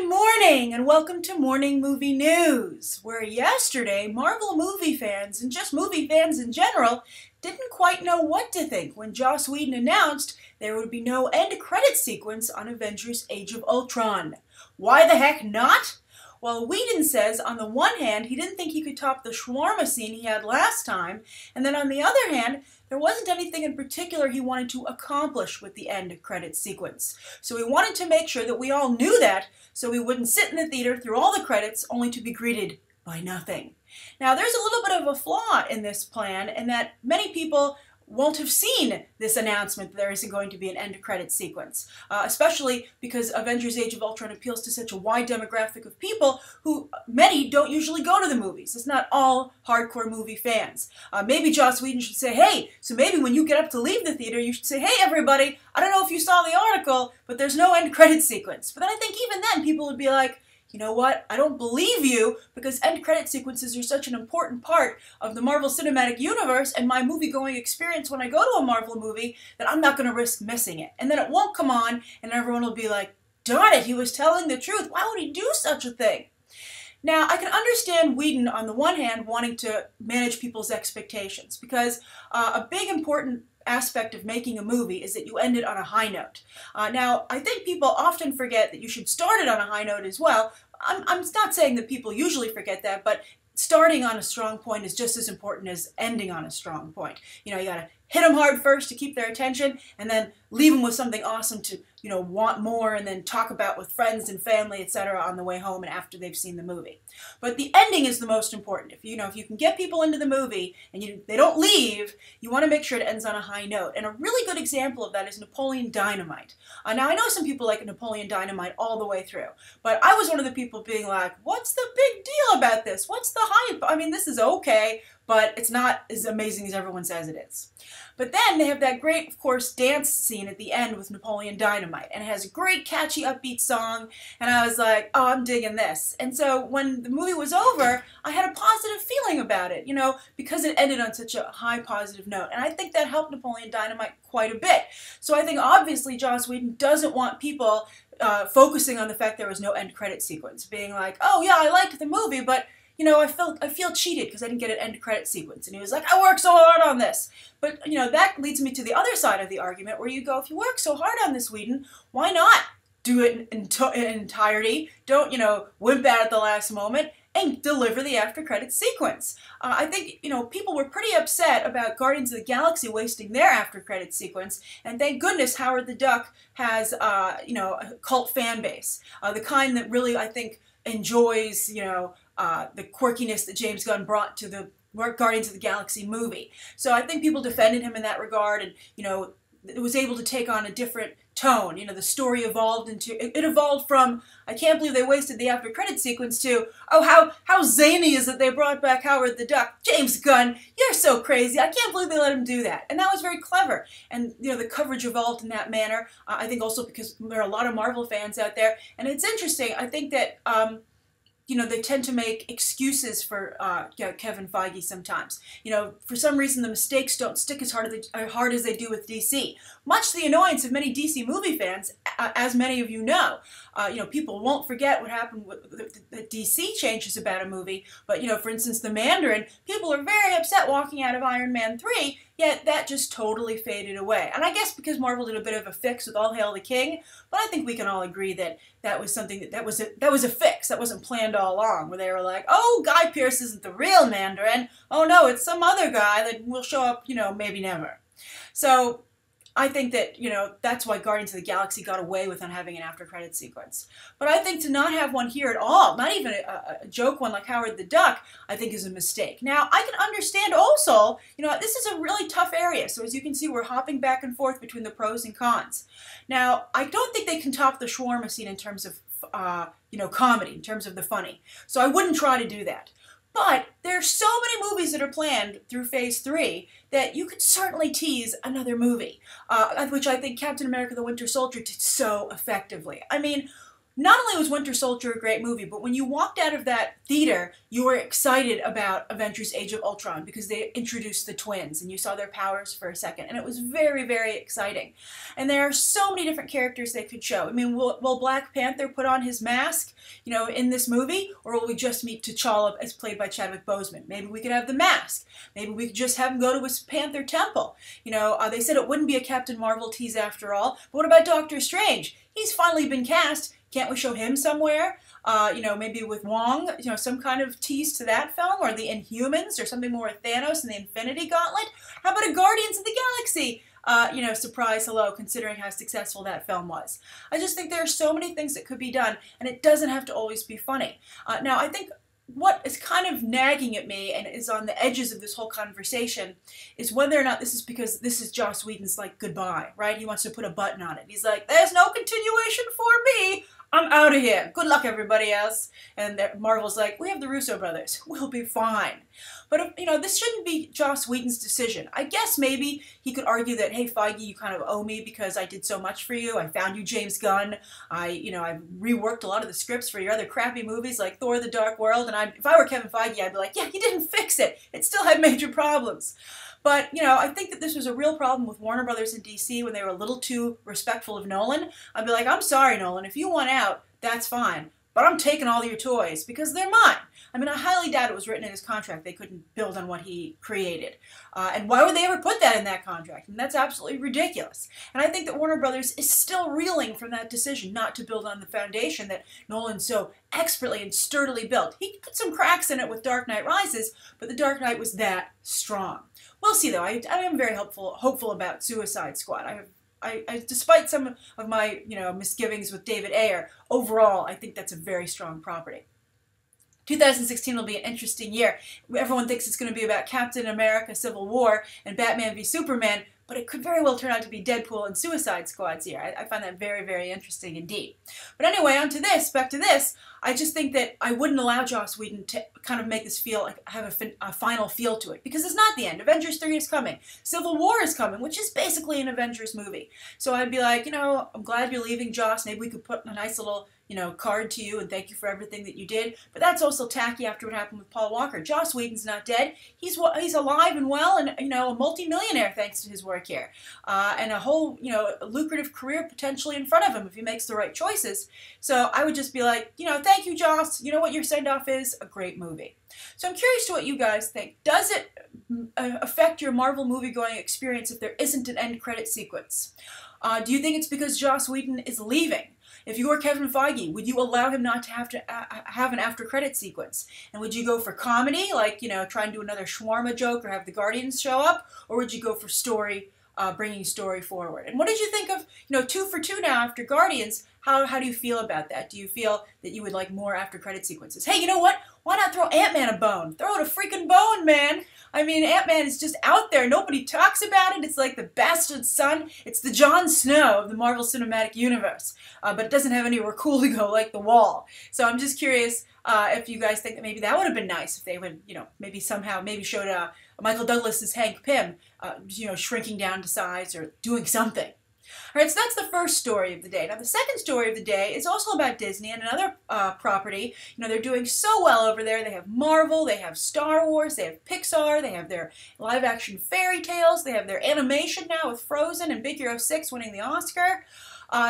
Good morning and welcome to Morning Movie News, where yesterday Marvel movie fans and just movie fans in general didn't quite know what to think when Joss Whedon announced there would be no end credit sequence on Avengers Age of Ultron. Why the heck not? Well, Whedon says on the one hand he didn't think he could top the shawarma scene he had last time, and then on the other hand there wasn't anything in particular he wanted to accomplish with the end credit sequence. So he wanted to make sure that we all knew that, so we wouldn't sit in the theater through all the credits only to be greeted by nothing. Now there's a little bit of a flaw in this plan in that many people won't have seen this announcement that there isn't going to be an end credit sequence, especially because Avengers Age of Ultron appeals to such a wide demographic of people who many don't usually go to the movies. It's not all hardcore movie fans. Maybe Joss Whedon should say, hey, so maybe when you get up to leave the theater, you should say, hey everybody, I don't know if you saw the article, but there's no end credit sequence. But then I think even then people would be like, you know what, I don't believe you because end credit sequences are such an important part of the Marvel Cinematic Universe and my movie-going experience when I go to a Marvel movie that I'm not going to risk missing it. And then it won't come on and everyone will be like, darn it, he was telling the truth. Why would he do such a thing? Now, I can understand Whedon, on the one hand, wanting to manage people's expectations because a big important aspect of making a movie is that you end it on a high note. Now, I think people often forget that you should start it on a high note as well. I'm not saying that people usually forget that, but starting on a strong point is just as important as ending on a strong point. You know, you gotta hit them hard first to keep their attention, and then leave them with something awesome to, you know, want more, and then talk about with friends and family, etc. on the way home and after they've seen the movie. But the ending is the most important. If you can get people into the movie and they don't leave, you want to make sure it ends on a high note. And a really good example of that is Napoleon Dynamite. Now I know some people like Napoleon Dynamite all the way through, but I was one of the people being like, what's the big deal about this? What's the hype? I mean, this is okay, but it's not as amazing as everyone says it is. But then they have that great, of course, dance scene at the end with Napoleon Dynamite, and it has a great, catchy, upbeat song, and I was like, oh, I'm digging this. And so when the movie was over, I had a positive feeling about it, you know, because it ended on such a high positive note, and I think that helped Napoleon Dynamite quite a bit. So I think, obviously, Joss Whedon doesn't want people focusing on the fact there was no end credit sequence, being like, oh, yeah, I liked the movie, but you know, I feel cheated because I didn't get an end credit sequence. And he was like, I worked so hard on this. But, you know, that leads me to the other side of the argument where you go, if you work so hard on this, Whedon, why not do it in entirety? Don't, you know, wimp out at the last moment and deliver the after credits sequence. I think, you know, people were pretty upset about Guardians of the Galaxy wasting their after credits sequence. And thank goodness Howard the Duck has, you know, a cult fan base. The kind that really, I think, enjoys, you know, the quirkiness that James Gunn brought to the Guardians of the Galaxy movie. So I think people defended him in that regard, and you know, it was able to take on a different tone. You know, the story evolved into, it evolved from, I can't believe they wasted the after credit sequence to, oh, how zany is it they brought back Howard the Duck? James Gunn, you're so crazy. I can't believe they let him do that. And that was very clever. And, you know, the coverage evolved in that manner. I think also because there are a lot of Marvel fans out there. And it's interesting. I think that, you know, they tend to make excuses for Kevin Feige sometimes. You know, for some reason the mistakes don't stick as hard as they do with DC. Much to the annoyance of many DC movie fans, as many of you know. You know, people won't forget what happened with the DC changes about a movie, but, you know, for instance, The Mandarin, people are very upset walking out of Iron Man 3, yet that just totally faded away. And I guess because Marvel did a bit of a fix with All Hail the King, but I think we can all agree that that was something that was a fix. That wasn't planned all along, where they were like, oh, Guy Pearce isn't the real Mandarin. Oh no, it's some other guy that will show up, you know, maybe never. So I think that, you know, that's why Guardians of the Galaxy got away with not having an after-credits sequence. But I think to not have one here at all, not even a joke one like Howard the Duck, I think is a mistake. Now, I can understand also, you know, this is a really tough area. So as you can see, we're hopping back and forth between the pros and cons. Now, I don't think they can top the shawarma scene in terms of, you know, comedy, in terms of the funny. So I wouldn't try to do that. But there are so many movies that are planned through Phase 3 that you could certainly tease another movie, which I think Captain America the Winter Soldier did so effectively. I mean, not only was Winter Soldier a great movie, but when you walked out of that theater, you were excited about Avengers Age of Ultron because they introduced the twins and you saw their powers for a second. And it was very, very exciting. And there are so many different characters they could show. I mean, will Black Panther put on his mask, in this movie? Or will we just meet T'Challa as played by Chadwick Boseman? Maybe we could have the mask. Maybe we could just have him go to his Panther temple. They said it wouldn't be a Captain Marvel tease after all. But what about Doctor Strange? He's finally been cast. Can't we show him somewhere? Maybe with Wong, some kind of tease to that film, or the Inhumans, or something more with Thanos and the Infinity Gauntlet. How about a Guardians of the Galaxy, surprise hello, considering how successful that film was. I just think there are so many things that could be done, and it doesn't have to always be funny. Now, I think what is kind of nagging at me and is on the edges of this whole conversation is whether or not this is because this is Joss Whedon's, goodbye, right? He wants to put a button on it. He's like, there's no continuation for me. I'm out of here. Good luck, everybody else. And Marvel's like, we have the Russo brothers. We'll be fine. But, this shouldn't be Joss Whedon's decision. I guess maybe he could argue that, hey, Feige, you kind of owe me because I did so much for you. I found you James Gunn. I reworked a lot of the scripts for your other crappy movies like Thor: The Dark World. And if I were Kevin Feige, I'd be like, yeah, you didn't fix it. It still had major problems. But, I think that this was a real problem with Warner Brothers and DC when they were a little too respectful of Nolan. I'd be like, I'm sorry, Nolan, if you want out, that's fine. But I'm taking all your toys because they're mine. I mean, I highly doubt it was written in his contract they couldn't build on what he created. And why would they ever put that in that contract? And that's absolutely ridiculous. And I think that Warner Brothers is still reeling from that decision not to build on the foundation that Nolan so expertly and sturdily built. He put some cracks in it with Dark Knight Rises, but The Dark Knight was that strong. We'll see, though. I am very hopeful about Suicide Squad. Despite some of my, misgivings with David Ayer, overall, I think that's a very strong property. 2016 will be an interesting year. Everyone thinks it's going to be about Captain America: Civil War and Batman v Superman, but it could very well turn out to be Deadpool and Suicide Squad's year. I find that very, very interesting indeed. But anyway, back to this. I just think that I wouldn't allow Joss Whedon to kind of make this feel like have a final feel to it, because it's not the end. Avengers 3 is coming. Civil War is coming, which is basically an Avengers movie. So I'd be like, I'm glad you're leaving, Joss. Maybe we could put a nice little card to you and thank you for everything that you did. But that's also tacky after what happened with Paul Walker. Joss Whedon's not dead. He's alive and well and, a multi-millionaire thanks to his work here. And a whole, lucrative career potentially in front of him if he makes the right choices. So I would just be like, thank you, Joss. You know what your send-off is? A great movie. So I'm curious to what you guys think. Does it affect your Marvel movie-going experience if there isn't an end credit sequence? Do you think it's because Joss Whedon is leaving? If you were Kevin Feige, would you allow him not to have an after-credit sequence? And would you go for comedy, like, try and do another shawarma joke or have the Guardians show up? Or would you go for story, bringing story forward? And what did you think of, 2 for 2 now after Guardians? How do you feel about that? Do you feel that you would like more after-credit sequences? Hey, you know what? Why not throw Ant-Man a bone? Throw it a freaking bone, man! I mean, Ant-Man is just out there. Nobody talks about it. It's like the bastard son. It's the Jon Snow of the Marvel Cinematic Universe. But it doesn't have anywhere cool to go like the Wall. So I'm just curious if you guys think that maybe that would have been nice if they would, maybe showed Michael Douglas's Hank Pym, shrinking down to size or doing something. All right, so that's the first story of the day. Now, the second story of the day is also about Disney and another property. They're doing so well over there. They have Marvel, they have Star Wars, they have Pixar, they have their live-action fairy tales, they have their animation now with Frozen and Big Hero 6 winning the Oscar.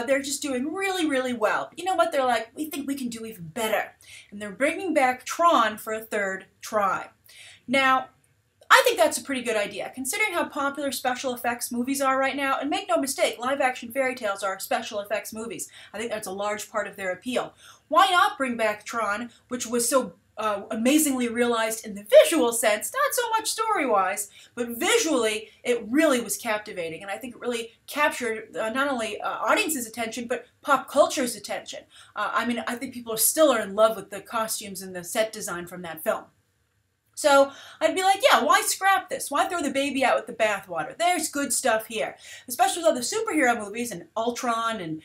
They're just doing really, really well. But you know what? They're like, we think we can do even better. And they're bringing back Tron for a third try. Now, I think that's a pretty good idea, considering how popular special effects movies are right now. And make no mistake, live-action fairy tales are special effects movies. I think that's a large part of their appeal. Why not bring back Tron, which was so amazingly realized in the visual sense, not so much story-wise, but visually, it really was captivating. And I think it really captured not only audiences' attention, but pop culture's attention. I think people still are in love with the costumes and the set design from that film. So I'd be like, yeah, why scrap this? Why throw the baby out with the bathwater? There's good stuff here, especially with all the superhero movies and Ultron and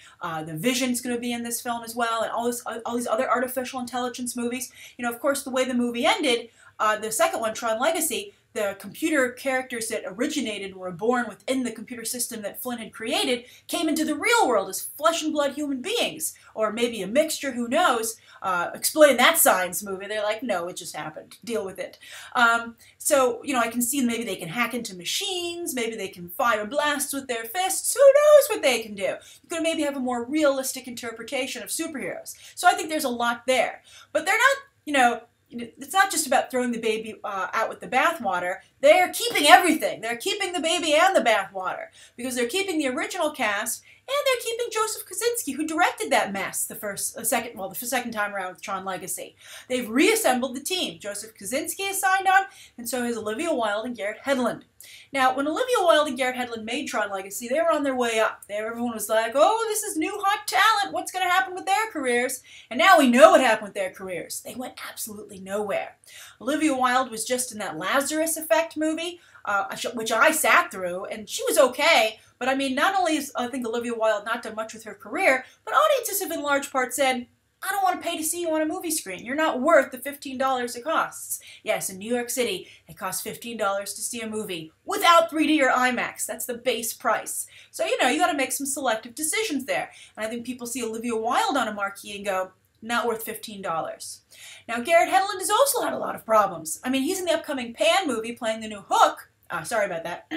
the Vision's going to be in this film as well, and all these other artificial intelligence movies. Of course, the way the movie ended, the second one, Tron Legacy, the computer characters that originated were born within the computer system that Flynn had created came into the real world as flesh and blood human beings, or maybe a mixture, who knows. Explain that science movie. They're like, no, it just happened. Deal with it. So, you know, I can see maybe they can hack into machines, maybe they can fire blasts with their fists, who knows what they can do. You could maybe have a more realistic interpretation of superheroes. So I think there's a lot there. But they're not, you know, it's not just about throwing the baby out with the bathwater. They're keeping everything. They're keeping the baby and the bathwater, because they're keeping the original cast, and they're keeping Joseph Kosinski, who directed that mess the second time around with Tron Legacy. They've reassembled the team. Joseph Kosinski is signed on, and so has Olivia Wilde and Garrett Hedlund. Now, when Olivia Wilde and Garrett Hedlund made Tron Legacy, they were on their way up. Everyone was like, oh, this is new hot talent. What's going to happen with their careers? And now we know what happened with their careers. They went absolutely nowhere. Olivia Wilde was just in that Lazarus Effect movie, which I sat through, and she was okay. But I mean, not only is, I think, Olivia Wilde not done much with her career, but audiences have in large part said, I don't want to pay to see you on a movie screen. You're not worth the $15 it costs. Yes, in New York City, it costs $15 to see a movie without 3D or IMAX. That's the base price. So, you know, you got to make some selective decisions there. And I think people see Olivia Wilde on a marquee and go, not worth $15. Now, Garrett Hedlund has also had a lot of problems. I mean, he's in the upcoming Pan movie playing the new Hook. Sorry about that.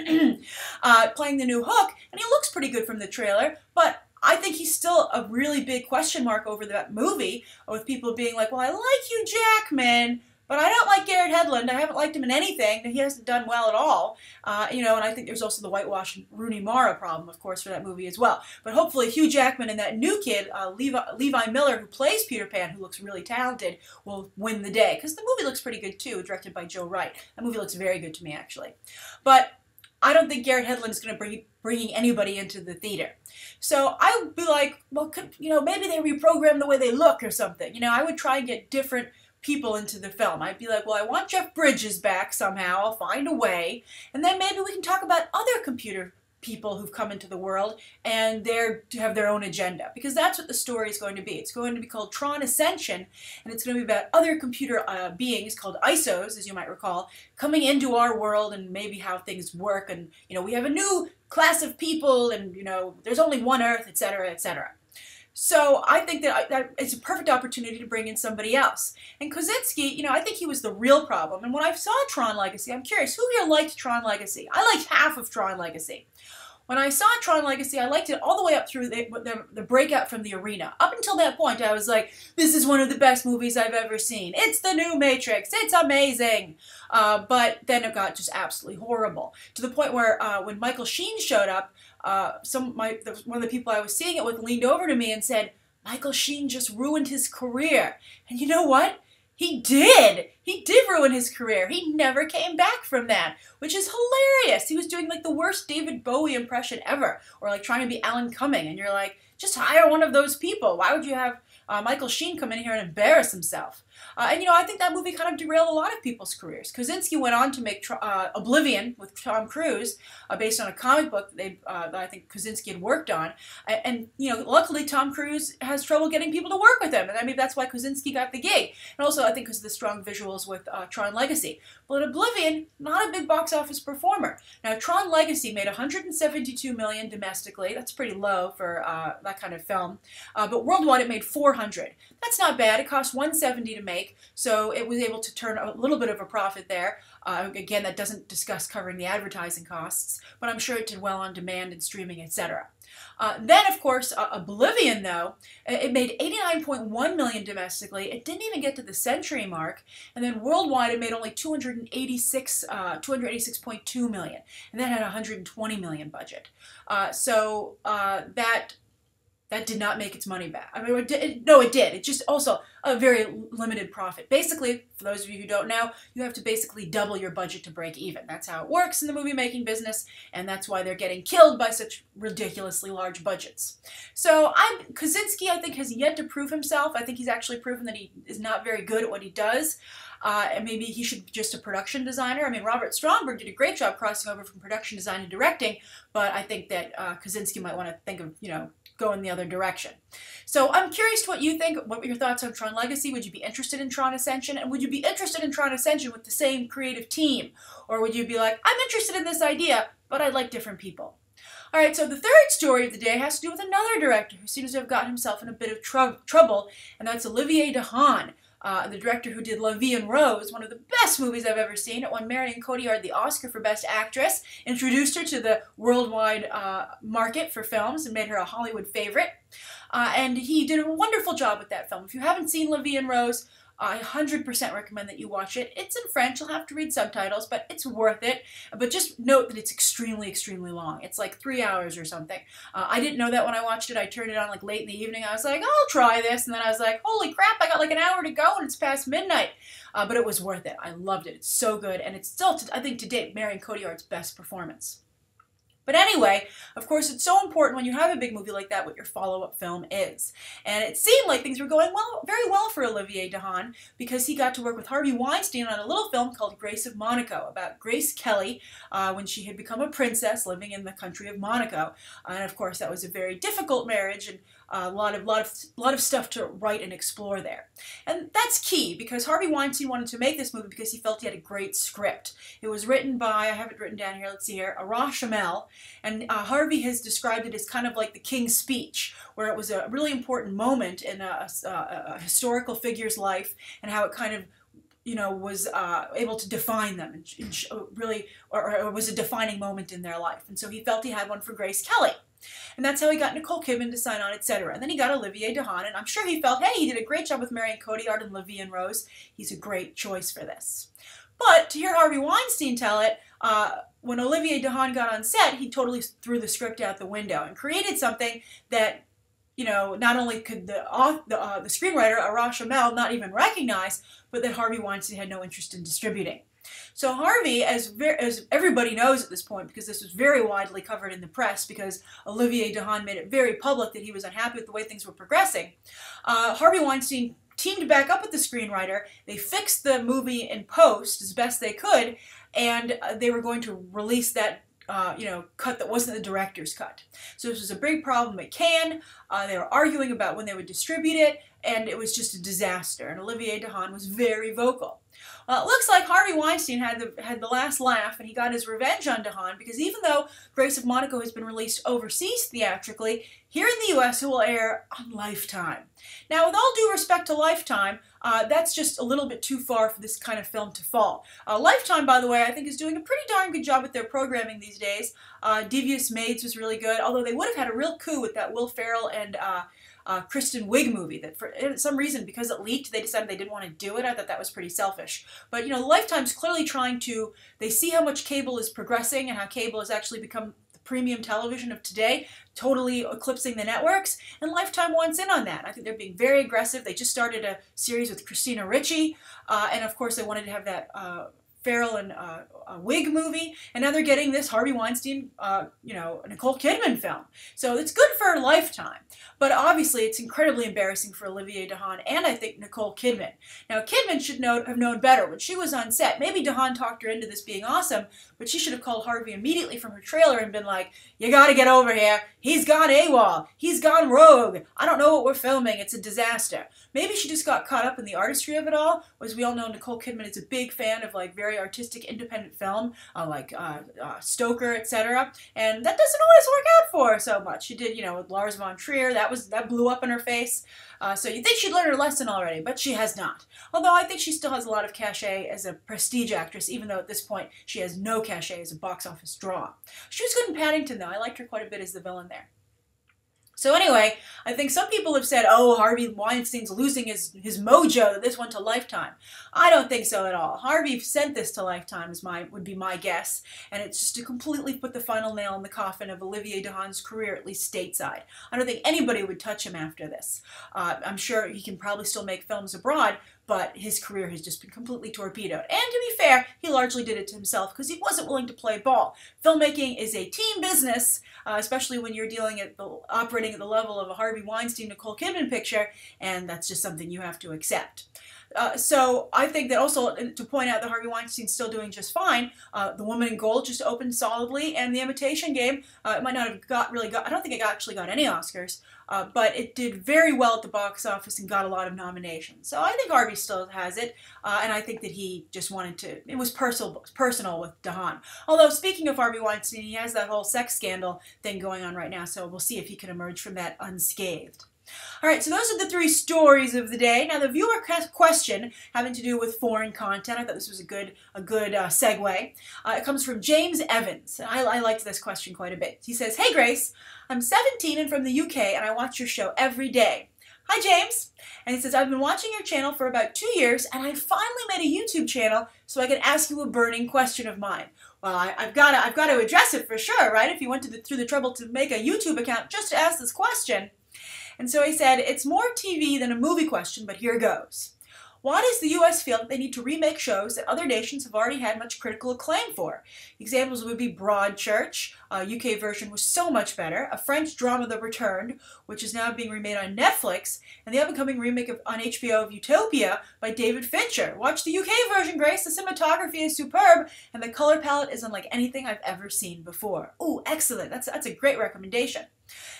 Playing the new Hook, and he looks pretty good from the trailer, but I think he's still a really big question mark over that movie, with people being like, well, I like Hugh Jackman, but I don't like Garrett Hedlund. I haven't liked him in anything. He hasn't done well at all. You know, and I think there's also the whitewash Rooney Mara problem, of course, for that movie as well. But hopefully Hugh Jackman and that new kid, Levi Miller, who plays Peter Pan, who looks really talented, will win the day. Because the movie looks pretty good, too, directed by Joe Wright. That movie looks very good to me, actually. But I don't think Garrett Hedlund is going to bringing anybody into the theater. So I would be like, well, you know, maybe they reprogram the way they look or something. You know, I would try and get different people into the film. I'd be like, well, I want Jeff Bridges back somehow. I'll find a way. And then maybe we can talk about other computer people who've come into the world and have their own agenda, because that's what the story is going to be. It's going to be called Tron Ascension, and it's going to be about other computer beings called ISOs, as you might recall, coming into our world and maybe how things work. And, you know, we have a new class of people, and, you know, there's only one Earth, etc., etc. So I think that it's a perfect opportunity to bring in somebody else. And Kosinski, you know, I think he was the real problem. And when I saw Tron Legacy, I'm curious, who here liked Tron Legacy? I liked half of Tron Legacy. When I saw Tron Legacy, I liked it all the way up through the breakout from the arena. Up until that point, I was like, this is one of the best movies I've ever seen. It's the new Matrix. It's amazing. But then it got just absolutely horrible. To the point where when Michael Sheen showed up, one of the people I was seeing it with leaned over to me and said, Michael Sheen just ruined his career. And you know what? He did. He did ruin his career. He never came back from that, which is hilarious. He was doing like the worst David Bowie impression ever, or like trying to be Alan Cumming, and you're like, just hire one of those people. Why would you have Michael Sheen come in here and embarrass himself? And, you know, I think that movie kind of derailed a lot of people's careers. Kosinski went on to make Oblivion with Tom Cruise, based on a comic book that I think Kosinski had worked on. And, you know, luckily Tom Cruise has trouble getting people to work with him. And I mean, that's why Kosinski got the gig. And also, I think, because of the strong visuals with Tron Legacy. But Oblivion, not a big box office performer. Now, Tron Legacy made $172 million domestically. That's pretty low for that kind of film. But worldwide, it made $400. That's not bad. It cost $170 to make, so it was able to turn a little bit of a profit there. Again, that doesn't discuss covering the advertising costs, but I'm sure it did well on demand and streaming, etc. Then, of course, Oblivion, though, it made $89.1 million domestically. It didn't even get to the century mark, and then worldwide, it made only $286.2 million, and that had a $120 million budget. So that did not make its money back. I mean, no, it did. It just also a very limited profit. Basically, for those of you who don't know, you have to basically double your budget to break even. That's how it works in the movie-making business, and that's why they're getting killed by such ridiculously large budgets. So Kosinski, I think, has yet to prove himself. I think he's actually proven that he is not very good at what he does. And maybe he should be just a production designer. I mean, Robert Stromberg did a great job crossing over from production design to directing, but I think that Kosinski might want to think of, you know, go in the other direction. So I'm curious to what you think. What were your thoughts on Tron Legacy? Would you be interested in Tron Ascension? And would you be interested in Tron Ascension with the same creative team? Or would you be like, I'm interested in this idea, but I like different people? Alright, so the third story of the day has to do with another director who seems to have gotten himself in a bit of trouble, and that's Olivia Wilde, the director who did La Vie en Rose, one of the best movies I've ever seen. It won Marion Cotillard the Oscar for Best Actress, introduced her to the worldwide market for films, and made her a Hollywood favorite. And he did a wonderful job with that film. If you haven't seen La Vie en Rose, I 100% recommend that you watch it. It's in French, you'll have to read subtitles, but it's worth it. But just note that it's extremely, extremely long. It's like 3 hours or something. I didn't know that when I watched it. I turned it on like late in the evening. I was like, I'll try this. And then I was like, holy crap, I got like an hour to go and it's past midnight. But it was worth it. I loved it. It's so good. And it's still, I think, to date, Marion Cotillard's best performance. But anyway, of course, it's so important when you have a big movie like that what your follow-up film is. And it seemed like things were going very well for Olivier Dahan because he got to work with Harvey Weinstein on a little film called Grace of Monaco about Grace Kelly when she had become a princess living in the country of Monaco. And of course, that was a very difficult marriage and a lot of stuff to write and explore there. And that's key because Harvey Weinstein wanted to make this movie because he felt he had a great script. It was written by, I have it written down here, let's see here, Arash Amel, and Harvey has described it as kind of like the King's Speech, where it was a really important moment in a historical figure's life and how it kind of was able to define them and really, or was a defining moment in their life. And so he felt he had one for Grace Kelly. And that's how he got Nicole Kidman to sign on, etc. And then he got Olivier Dahan, and I'm sure he felt, hey, he did a great job with Marion Cotillard and La Vie en Rose. He's a great choice for this. But to hear Harvey Weinstein tell it, when Olivier Dahan got on set, he totally threw the script out the window and created something that, not only could the screenwriter, Arash Amel, not even recognize, but that Harvey Weinstein had no interest in distributing. So Harvey, as everybody knows at this point, because this was very widely covered in the press, because Olivier Dahan made it very public that he was unhappy with the way things were progressing, Harvey Weinstein teamed back up with the screenwriter. They fixed the movie in post as best they could, and they were going to release that cut that wasn't the director's cut. So this was a big problem at Cannes. They were arguing about when they would distribute it, and it was just a disaster. And Olivier Dahan was very vocal. It looks like Harvey Weinstein had the last laugh, and he got his revenge on Dahan because even though Grace of Monaco has been released overseas theatrically, here in the U.S. it will air on Lifetime. Now, with all due respect to Lifetime, that's just a little bit too far for this kind of film to fall. Lifetime, by the way, I think is doing a pretty darn good job with their programming these days. Devious Maids was really good, although they would have had a real coup with that Will Ferrell and Kristen Wiig movie that for some reason, because it leaked, they decided they didn't want to do it. I thought that was pretty selfish. But, Lifetime's clearly trying to, they see how much cable is progressing and how cable has actually become the premium television of today, totally eclipsing the networks, and Lifetime wants in on that. I think they're being very aggressive. They just started a series with Christina Ricci, and of course they wanted to have that Ferrell and Wiig movie, and now they're getting this Harvey Weinstein, Nicole Kidman film. So it's good for Lifetime, but obviously it's incredibly embarrassing for Olivier Dahan and I think Nicole Kidman. Now Kidman should have known better. When she was on set, maybe Dahan talked her into this being awesome, but she should have called Harvey immediately from her trailer and been like, you gotta get over here. He's gone AWOL. He's gone rogue. I don't know what we're filming. It's a disaster. Maybe she just got caught up in the artistry of it all. As we all know, Nicole Kidman is a big fan of like very artistic, independent film, like Stoker, etc. And that doesn't always work out for her so much. She did, with Lars von Trier. That blew up in her face. So you'd think she'd learned her lesson already, but she has not. Although I think she still has a lot of cachet as a prestige actress, even though at this point she has no cachet as a box office draw. She was good in Paddington, though. I liked her quite a bit as the villain there. So anyway, I think some people have said, oh, Harvey Weinstein's losing his mojo, that this went to Lifetime. I don't think so at all. Harvey sent this to Lifetime, would be my guess, and it's just to completely put the final nail in the coffin of Olivier Dahan's career, at least stateside. I don't think anybody would touch him after this. I'm sure he can probably still make films abroad, but his career has just been completely torpedoed. And to be fair, he largely did it to himself because he wasn't willing to play ball. Filmmaking is a team business, especially when you're operating playing at the level of a Harvey Weinstein, Nicole Kidman picture, and that's just something you have to accept. So I think that also, to point out that Harvey Weinstein's still doing just fine, The Woman in Gold just opened solidly, and The Imitation Game, it might not have I don't think it actually got any Oscars, but it did very well at the box office and got a lot of nominations. So I think Harvey still has it, and I think that he just wanted to, it was personal with DeHaan. Although, speaking of Harvey Weinstein, he has that whole sex scandal thing going on right now, so we'll see if he can emerge from that unscathed. All right, so those are the 3 stories of the day. Now, the viewer question having to do with foreign content, I thought this was a good segue. It comes from James Evans. And I liked this question quite a bit. He says, "Hey, Grace, I'm 17 and from the UK, and I watch your show every day." Hi, James. And he says, "I've been watching your channel for about 2 years, and I finally made a YouTube channel so I can ask you a burning question of mine." Well, I've got to address it for sure, right? If you went through the trouble to make a YouTube account just to ask this question. And so he said, "It's more TV than a movie question, but here goes. Why does the U.S. feel that they need to remake shows that other nations have already had much critical acclaim for? Examples would be Broadchurch, UK version was so much better, a French drama, The Returned, which is now being remade on Netflix, and the up-and-coming remake on HBO of Utopia by David Fincher. Watch the UK version, Grace. The cinematography is superb, and the color palette is unlike anything I've ever seen before." Ooh, excellent. That's a great recommendation.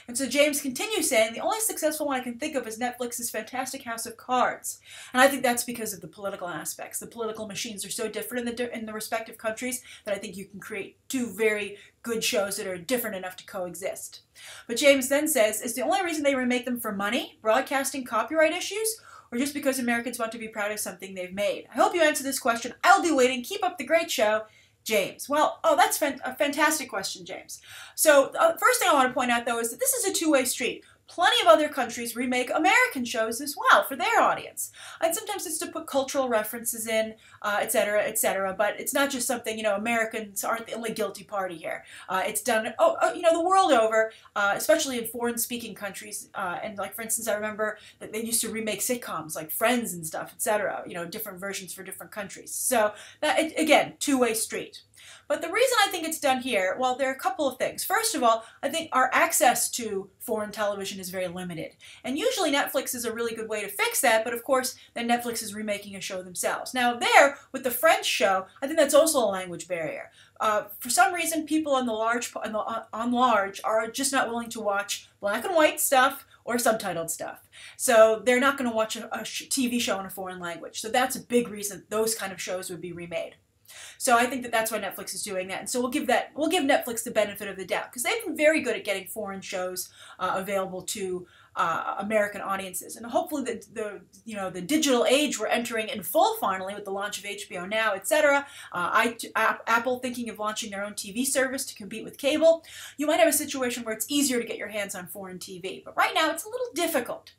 And so James continues saying, "The only successful one I can think of is Netflix's fantastic House of Cards." And I think that's because of the political aspects. The political machines are so different in the respective countries that I think you can create 2 very good shows that are different enough to coexist. But James then says, "Is the only reason they remake them for money, broadcasting copyright issues, or just because Americans want to be proud of something they've made? I hope you answer this question. I'll be waiting. Keep up the great show, James." Well, that's a fantastic question, James. So first thing I want to point out, though, is that this is a 2-way street. Plenty of other countries remake American shows as well for their audience. And sometimes it's to put cultural references in, etc., but it's not just something, Americans aren't the only guilty party here. It's done, the world over, especially in foreign-speaking countries. And like, for instance, I remember that they used to remake sitcoms like Friends and stuff, etc., different versions for different countries. So, again, 2-way street. But the reason I think it's done here, well, there are a couple of things. First of all, I think our access to foreign television is very limited. And usually Netflix is a really good way to fix that, but of course, then Netflix is remaking a show themselves. Now there, with the French show, I think that's also a language barrier. For some reason, people on large are just not willing to watch black and white stuff or subtitled stuff. So they're not going to watch a TV show in a foreign language. So that's a big reason those kind of shows would be remade. So I think that's why Netflix is doing that, and so we'll give Netflix the benefit of the doubt, because they've been very good at getting foreign shows available to American audiences, and hopefully the digital age we're entering in full finally with the launch of HBO Now, etc. Apple thinking of launching their own TV service to compete with cable. You might have a situation where it's easier to get your hands on foreign TV, but right now it's a little difficult.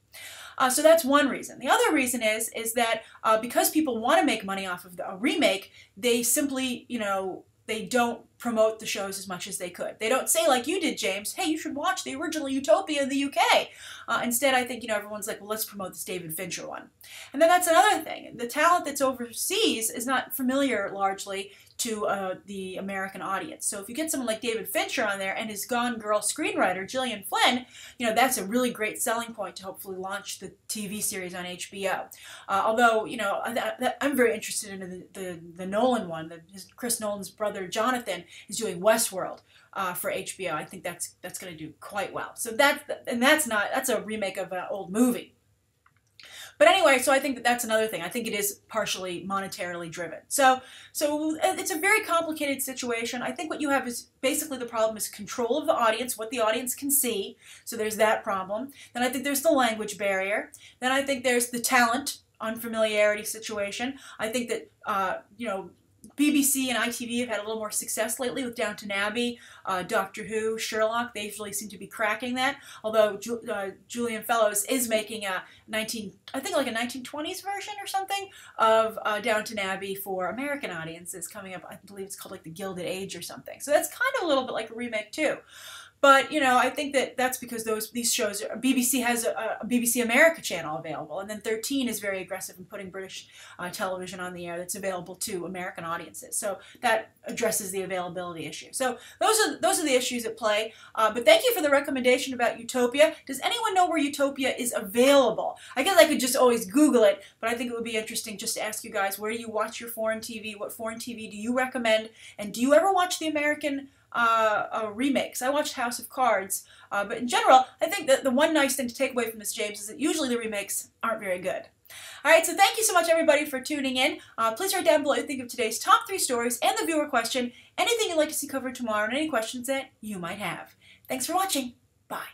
So that's one reason. The other reason is that because people want to make money off of a remake, they simply, they don't promote the shows as much as they could. They don't say, like you did, James, "Hey, you should watch the original Utopia in the UK." Instead, I think, everyone's like, "Well, let's promote this David Fincher one." And then that's another thing. The talent that's overseas is not familiar largely to the American audience. So if you get someone like David Fincher on there and his Gone Girl screenwriter, Gillian Flynn, that's a really great selling point to hopefully launch the TV series on HBO. Although, I'm very interested in the Nolan one. Chris Nolan's brother, Jonathan, is doing Westworld for HBO. I think that's going to do quite well. So that's a remake of an old movie. But anyway, so I think that's another thing. I think it is partially monetarily driven. So it's a very complicated situation. I think what you have is basically the problem is control of the audience, what the audience can see. So there's that problem. Then I think there's the language barrier. Then I think there's the talent unfamiliarity situation. I think that, BBC and ITV have had a little more success lately with Downton Abbey, Doctor Who, Sherlock. They usually seem to be cracking that. Although Julian Fellowes is making a 1920s version or something of Downton Abbey for American audiences coming up. I believe it's called like The Gilded Age or something. So that's kind of a little bit like a remake too. But, you know, I think that that's because these shows, BBC has a BBC America channel available, and then 13 is very aggressive in putting British television on the air that's available to American audiences. So that addresses the availability issue. So those are the issues at play. But thank you for the recommendation about Utopia. Does anyone know where Utopia is available? I guess I could just always Google it, but I think it would be interesting just to ask you guys, where do you watch your foreign TV? What foreign TV do you recommend? And do you ever watch the American remakes? I watched House of Cards, but in general, I think that the one nice thing to take away from this, James, is that usually the remakes aren't very good. Alright, so thank you so much, everybody, for tuning in. Please write down below what you think of today's top 3 stories and the viewer question, anything you'd like to see covered tomorrow, and any questions that you might have. Thanks for watching. Bye.